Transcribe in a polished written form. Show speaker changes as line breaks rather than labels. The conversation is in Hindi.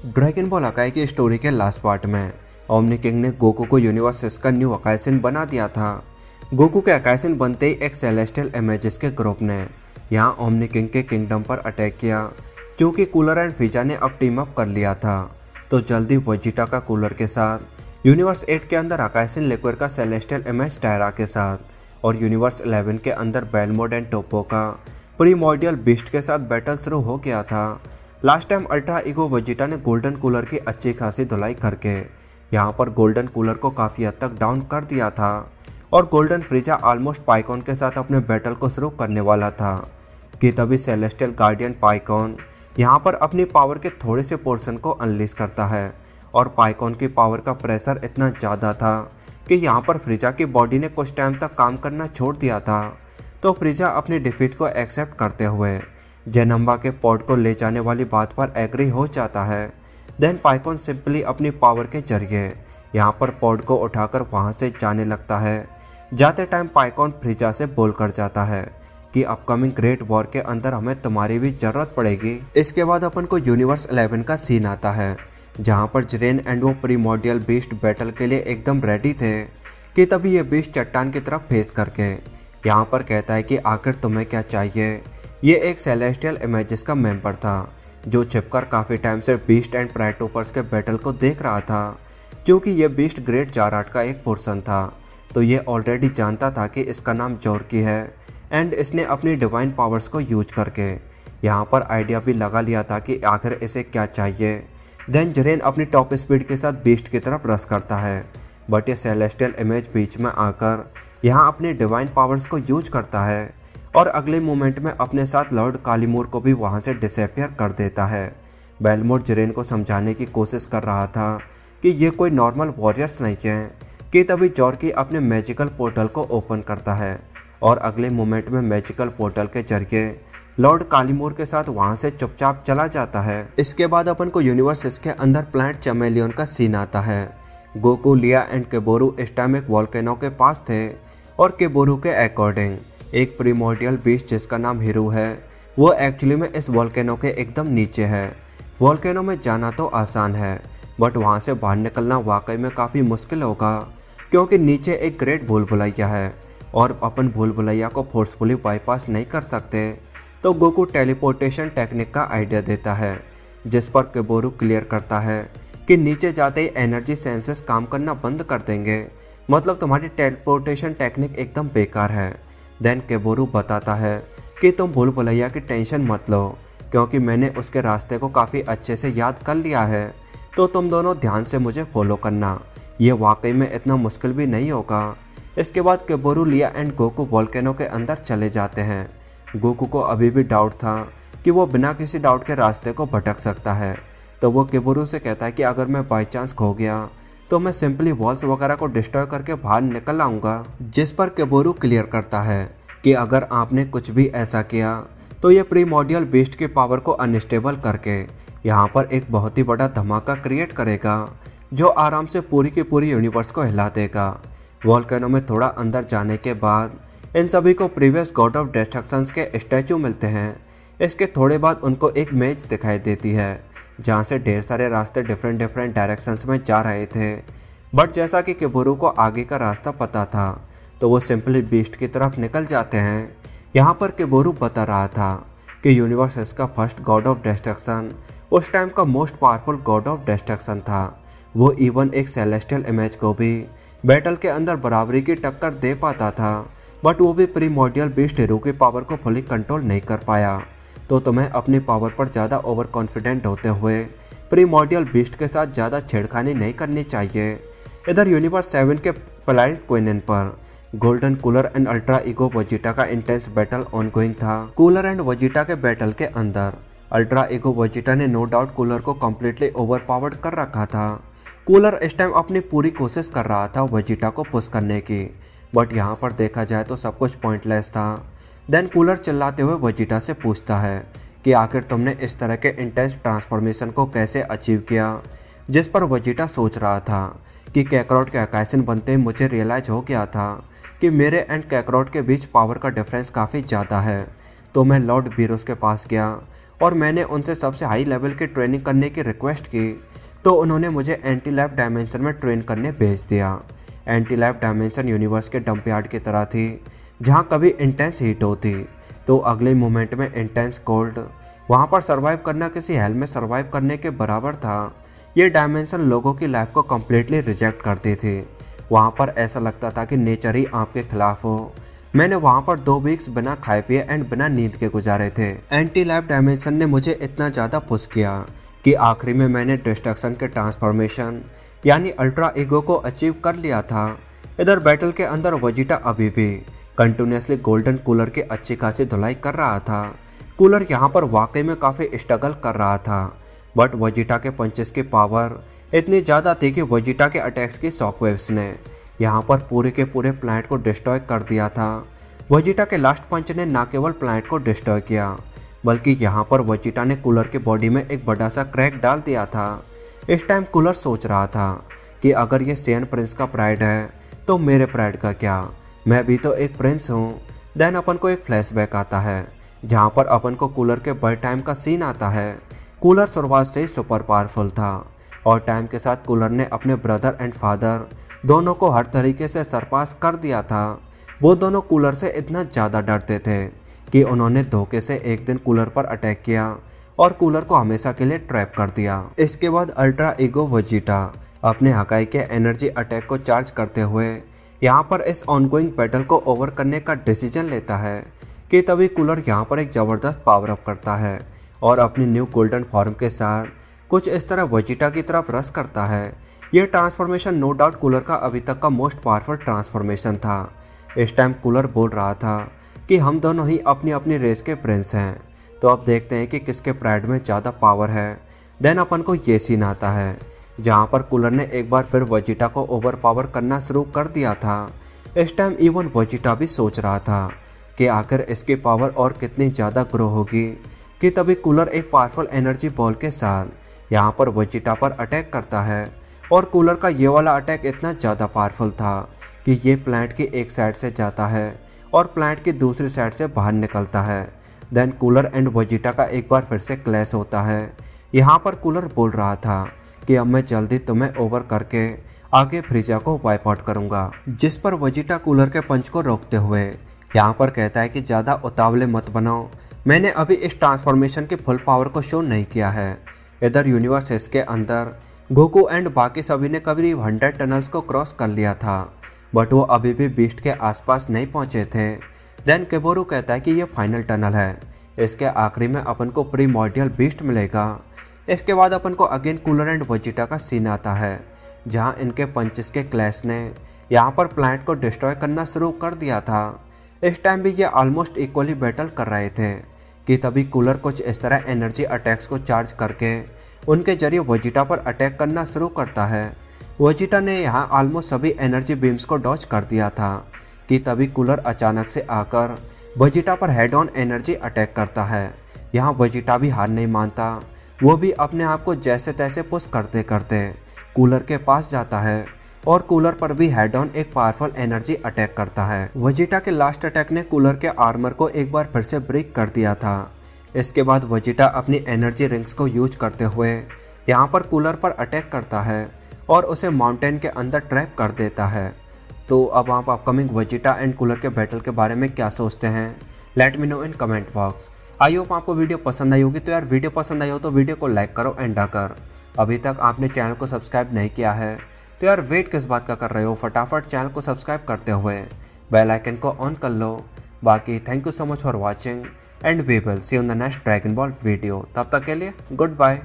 ड्रैगन बॉल अकाई की स्टोरी के लास्ट पार्ट में ओमनी किंग ने गोकू को यूनिवर्स 6 का न्यू अकाइसिन बना दिया था। गोकू के अकाइसिन बनते ही एक सेलेस्टियल इमेजेस के ग्रुप ने यहाँ ओमनी किंग के किंगडम पर अटैक किया, क्योंकि कूलर एंड फ्रीजा ने अब टीम अप कर लिया था। तो जल्दी वेजिटा का कूलर के साथ, यूनिवर्स 8 के अंदर अकाइसिन लिक्विड का सेलेस्टियल इमेज टायरा के साथ और यूनिवर्स 11 के अंदर बेलमोड एंड टोपो का प्रीमोर्डियल बीस्ट के साथ बैटल शुरू हो गया था। Last time ultra ego Vegeta ने गोल्डन कूलर की अच्छी खासी धुलाई करके यहाँ पर गोल्डन कूलर को काफ़ी हद तक डाउन कर दिया था और गोल्डन फ्रीजा ऑलमोस्ट पाइकॉन के साथ अपने बैटल को शुरू करने वाला था कि तभी सेलेस्टियल गार्डियन पाइकॉन यहाँ पर अपनी पावर के थोड़े से पोर्शन को अनलीज करता है और पाइकॉन की पावर का प्रेशर इतना ज़्यादा था कि यहाँ पर फ्रीजा की बॉडी ने कुछ टाइम तक काम करना छोड़ दिया था। तो फ्रीजा अपनी डिफीट को एक्सेप्ट करते हुए जेनम्बा के पॉड को ले जाने वाली बात पर एग्री हो जाता है। देन पाइकॉन सिंपली अपनी पावर के जरिए यहाँ पर पॉड को उठाकर वहाँ से जाने लगता है। जाते टाइम पाइकॉन फ्रीजा से बोल कर जाता है कि अपकमिंग ग्रेट वॉर के अंदर हमें तुम्हारी भी ज़रूरत पड़ेगी। इसके बाद अपन को यूनिवर्स 11 का सीन आता है, जहाँ पर जिरेन एंड वो प्रीमोर्डियल बीस्ट बैटल के लिए एकदम रेडी थे कि तभी ये बीस्ट चट्टान की तरफ फेस करके यहाँ पर कहता है कि आखिर तुम्हें क्या चाहिए। ये एक सेलेस्टियल इमेजेस का मेंबर था जो छिपकर काफ़ी टाइम से बीस्ट एंड प्राइटोपर्स के बैटल को देख रहा था, क्योंकि ये बीस्ट ग्रेट जाराट का एक पोर्शन था। तो ये ऑलरेडी जानता था कि इसका नाम जॉर्की है एंड इसने अपनी डिवाइन पावर्स को यूज करके यहाँ पर आइडिया भी लगा लिया था कि आखिर इसे क्या चाहिए। देन जिरेन अपनी टॉप स्पीड के साथ बीस्ट की तरफ रश करता है, बट ये सेलेस्टियल इमेज बीच में आकर यहाँ अपनी डिवाइन पावर्स को यूज करता है और अगले मोमेंट में अपने साथ लॉर्ड कालीमूर को भी वहाँ से डिसअपियर कर देता है। बेलमोड जिरेन को समझाने की कोशिश कर रहा था कि ये कोई नॉर्मल वॉरियर्स नहीं है कि तभी जॉर्की अपने मैजिकल पोर्टल को ओपन करता है और अगले मोमेंट में मैजिकल पोर्टल के जरिए लॉर्ड कालीमूर के साथ वहाँ से चुपचाप चला जाता है। इसके बाद अपन को यूनिवर्स के अंदर प्लैनेट चैमेलियन का सीन आता है। गोकू, लिया एंड केबोरू इस टाइम एक वॉल्केनो के पास थे और केबोरू के अकॉर्डिंग एक प्रीमोर्डियल बीस्ट जिसका नाम हीरू है वो एक्चुअली में इस वॉल्केनो के एकदम नीचे है। वॉल्केनो में जाना तो आसान है, बट वहाँ से बाहर निकलना वाकई में काफ़ी मुश्किल होगा, क्योंकि नीचे एक ग्रेट भूल भुलैया है और अपन भूल भुलैया को फोर्सफुली बाईपास नहीं कर सकते। तो गोकू टेलीपोर्टेशन टेक्निक का आइडिया देता है, जिस पर केबोरू क्लियर करता है कि नीचे जाते ही एनर्जी सेंसेस काम करना बंद कर देंगे, मतलब तुम्हारी टेलीपोर्टेशन टेक्निक एकदम बेकार है। देन केबोरू बताता है कि तुम भूल भुलैया की टेंशन मत लो, क्योंकि मैंने उसके रास्ते को काफ़ी अच्छे से याद कर लिया है। तो तुम दोनों ध्यान से मुझे फॉलो करना, ये वाकई में इतना मुश्किल भी नहीं होगा। इसके बाद केबोरू, लिया एंड गोकू वॉल्केनो के अंदर चले जाते हैं। गोकू को अभी भी डाउट था कि वो बिना किसी डाउट के रास्ते को भटक सकता है, तो वो केबोरू से कहता है कि अगर मैं बाई चांस खो गया तो मैं सिंपली वॉल्स वगैरह को डिस्ट्रॉय करके बाहर निकल आऊँगा। जिस पर केबोरू क्लियर करता है कि अगर आपने कुछ भी ऐसा किया तो ये प्रीमोर्डियल बीस्ट की पावर को अनस्टेबल करके यहाँ पर एक बहुत ही बड़ा धमाका क्रिएट करेगा, जो आराम से पूरी की पूरी यूनिवर्स को हिला देगा। वॉल्केनो में थोड़ा अंदर जाने के बाद इन सभी को प्रीवियस गॉड ऑफ डिस्ट्रक्शंस के स्टैचू मिलते हैं। इसके थोड़े बाद उनको एक मेज दिखाई देती है, जहाँ से ढेर सारे रास्ते डिफरेंट डायरेक्शंस में जा रहे थे, बट जैसा कि केबोरू को आगे का रास्ता पता था तो वो सिंपली बीस्ट की तरफ निकल जाते हैं। यहाँ पर केबोरू बता रहा था कि यूनिवर्स का फर्स्ट गॉड ऑफ डिस्ट्रक्शन उस टाइम का most powerful God of destruction था। वो इवन एक सेलेस्टियल इमेज को भी बैटल के अंदर बराबरी की टक्कर दे पाता था, बट वो भी प्रीमोर्डियल बीस्ट हीरो की पावर को फुली कंट्रोल नहीं कर पाया। तो तुम्हें अपनी पावर पर ज़्यादा ओवर कॉन्फिडेंट होते हुए प्रीमोर्डियल बीस्ट के साथ ज़्यादा छेड़खानी नहीं करनी चाहिए। इधर यूनिवर्स 7 के प्लैनेट क्विनन पर golden cooler and ultra ego Vegeta का इंटेंस बैटल ऑनगोइंग था। कूलर एंड वेजिटा के बैटल के अंदर अल्ट्रा ईगो वेजिटा ने नो डाउट कूलर को कम्प्लीटली ओवरपावर्ड कर रखा था। कूलर इस टाइम अपनी पूरी कोशिश कर रहा था वेजिटा को पुश करने की, बट यहाँ पर देखा जाए तो सब कुछ पॉइंटलेस था। देन कूलर चिल्लाते हुए वेजिटा से पूछता है कि आखिर तुमने इस तरह के इंटेंस ट्रांसफॉर्मेशन को कैसे अचीव किया, जिस पर वेजिटा सोच रहा था कि कैकरॉट के अकाइसिन बनते ही मुझे रियलाइज हो गया था कि मेरे एंड कैकरॉट के बीच पावर का डिफरेंस काफ़ी ज़्यादा है। तो मैं लॉर्ड बीरोस के पास गया और मैंने उनसे सबसे हाई लेवल की ट्रेनिंग करने की रिक्वेस्ट की तो उन्होंने मुझे एंटी लैब डायमेंशन में ट्रेन करने भेज दिया। एंटी लैब डायमेंशन यूनिवर्स के डंपयार्ड की तरह थी जहाँ कभी इंटेंस हीट होती तो अगले मोमेंट में इंटेंस कोल्ड। वहाँ पर सर्वाइव करना किसी हेल में सर्वाइव करने के बराबर था। ये डायमेंशन लोगों की लाइफ को कम्प्लीटली रिजेक्ट करती थी। वहाँ पर ऐसा लगता था कि नेचर ही आपके खिलाफ हो। मैंने वहाँ पर 2 वीक्स बिना खाए पिए एंड बिना नींद के गुजारे थे। एंटी लैब डायमेंशन ने मुझे इतना ज़्यादा पुश किया कि आखिरी में मैंने डिस्ट्रक्शन के ट्रांसफॉर्मेशन यानी अल्ट्रा ईगो को अचीव कर लिया था। इधर बैटल के अंदर वेजिटा अभी भी कंटिन्यूसली गोल्डन कूलर की अच्छी खासी धुलाई कर रहा था। कूलर यहाँ पर वाकई में काफ़ी स्ट्रगल कर रहा था, बट वेजिटा के पंचेस की पावर इतनी ज़्यादा थी कि वेजिटा के अटैक्स की शॉकवेव्स ने यहाँ पर पूरे के पूरे प्लैनेट को डिस्ट्रॉय कर दिया था। वेजिटा के लास्ट पंच ने न केवल प्लैनेट को डिस्ट्रॉय किया बल्कि यहाँ पर वेजिटा ने कूलर की बॉडी में एक बड़ा सा क्रैक डाल दिया था। इस टाइम कूलर सोच रहा था कि अगर ये सेन प्रिंस का प्राइड है तो मेरे प्राइड का क्या, मैं भी तो एक प्रिंस हूँ। देन अपन को एक फ्लैशबैक आता है जहाँ पर अपन को कूलर के बर्थ टाइम का सीन आता है। कूलर शुरुआत से ही सुपर पावरफुल था और टाइम के साथ कूलर ने अपने ब्रदर एंड फादर दोनों को हर तरीके से सरपास कर दिया था। वो दोनों कूलर से इतना ज़्यादा डरते थे कि उन्होंने धोखे से एक दिन कूलर पर अटैक किया और कूलर को हमेशा के लिए ट्रैप कर दिया। इसके बाद अल्ट्रा ईगो वेजिटा अपने हकाई के एनर्जी अटैक को चार्ज करते हुए यहाँ पर इस ऑनगोइंग बैटल को ओवर करने का डिसीजन लेता है कि तभी कूलर यहाँ पर एक ज़बरदस्त पावर अप करता है और अपनी न्यू गोल्डन फॉर्म के साथ कुछ इस तरह वेजिटा की तरफ रश करता है। यह ट्रांसफॉर्मेशन नो डाउट कूलर का अभी तक का मोस्ट पावरफुल ट्रांसफॉर्मेशन था। इस टाइम कूलर बोल रहा था कि हम दोनों ही अपनी अपनी रेस के प्रिंस हैं, तो अब देखते हैं कि किसके प्राइड में ज़्यादा पावर है। देन अपन को ये सीन आता है जहाँ पर कूलर ने एक बार फिर वेजिटा को ओवर पावर करना शुरू कर दिया था। इस टाइम इवन वेजिटा भी सोच रहा था कि आखिर इसकी पावर और कितनी ज़्यादा ग्रो होगी कि तभी कूलर एक पावरफुल एनर्जी बॉल के साथ यहाँ पर वेजिटा पर अटैक करता है और कूलर का ये वाला अटैक इतना ज़्यादा पावरफुल था कि ये प्लैनेट की एक साइड से जाता है और प्लैनेट की दूसरी साइड से बाहर निकलता है। देन कूलर एंड वेजिटा का एक बार फिर से क्लैश होता है। यहाँ पर कूलर बोल रहा था कि अब मैं जल्दी तुम्हें ओवर करके आगे फ्रीजा को वाइप आउट करूँगा, जिस पर वेजिटा कूलर के पंच को रोकते हुए यहाँ पर कहता है कि ज़्यादा उतावले मत बनाओ, मैंने अभी इस ट्रांसफॉर्मेशन की फुल पावर को शो नहीं किया है। इधर यूनिवर्स इसके अंदर गोकू एंड बाकी सभी ने करीब 100 टनल्स को क्रॉस कर लिया था, बट वो अभी भी बीस्ट के आसपास नहीं पहुंचे थे। देन केबोरू कहता है कि ये फाइनल टनल है, इसके आखिरी में अपन को प्रीमॉर्डियल बीस्ट मिलेगा। इसके बाद अपन को अगेन कूलर एंड वेजिटा का सीन आता है जहां इनके पंचेस के क्लैश ने यहाँ पर प्लैनेट को डिस्ट्रॉय करना शुरू कर दिया था। इस टाइम भी ये ऑलमोस्ट इक्वली बैटल कर रहे थे कि तभी कूलर कुछ इस तरह एनर्जी अटैक्स को चार्ज करके उनके जरिए वेजिटा पर अटैक करना शुरू करता है। वेजिटा ने यहाँ ऑलमोस्ट सभी एनर्जी बीम्स को डॉच कर दिया था कि तभी कूलर अचानक से आकर वेजिटा पर हेड ऑन एनर्जी अटैक करता है। यहाँ वेजिटा भी हार नहीं मानता, वो भी अपने आप को जैसे तैसे पुश करते करते कूलर के पास जाता है और कूलर पर भी हेड ऑन एक पावरफुल एनर्जी अटैक करता है। वेजिटा के लास्ट अटैक ने कूलर के आर्मर को एक बार फिर से ब्रेक कर दिया था। इसके बाद वेजिटा अपनी एनर्जी रिंग्स को यूज करते हुए यहाँ पर कूलर पर अटैक करता है और उसे माउंटेन के अंदर ट्रैप कर देता है। तो अब आप अपकमिंग वेजिटा एंड कूलर के बैटल के बारे में क्या सोचते हैं, let me know in comment box. I hope आपको वीडियो पसंद आई होगी। तो यार वीडियो पसंद आई हो तो वीडियो को लाइक करो एंड अगर अभी तक आपने चैनल को सब्सक्राइब नहीं किया है तो यार वेट किस बात का कर रहे हो, फटाफट चैनल को सब्सक्राइब करते हुए बेल आइकन को ऑन कर लो। बाकी thank you so much for watching and we will see you in the next Dragon Ball video. तब तक के लिए गुड बाय।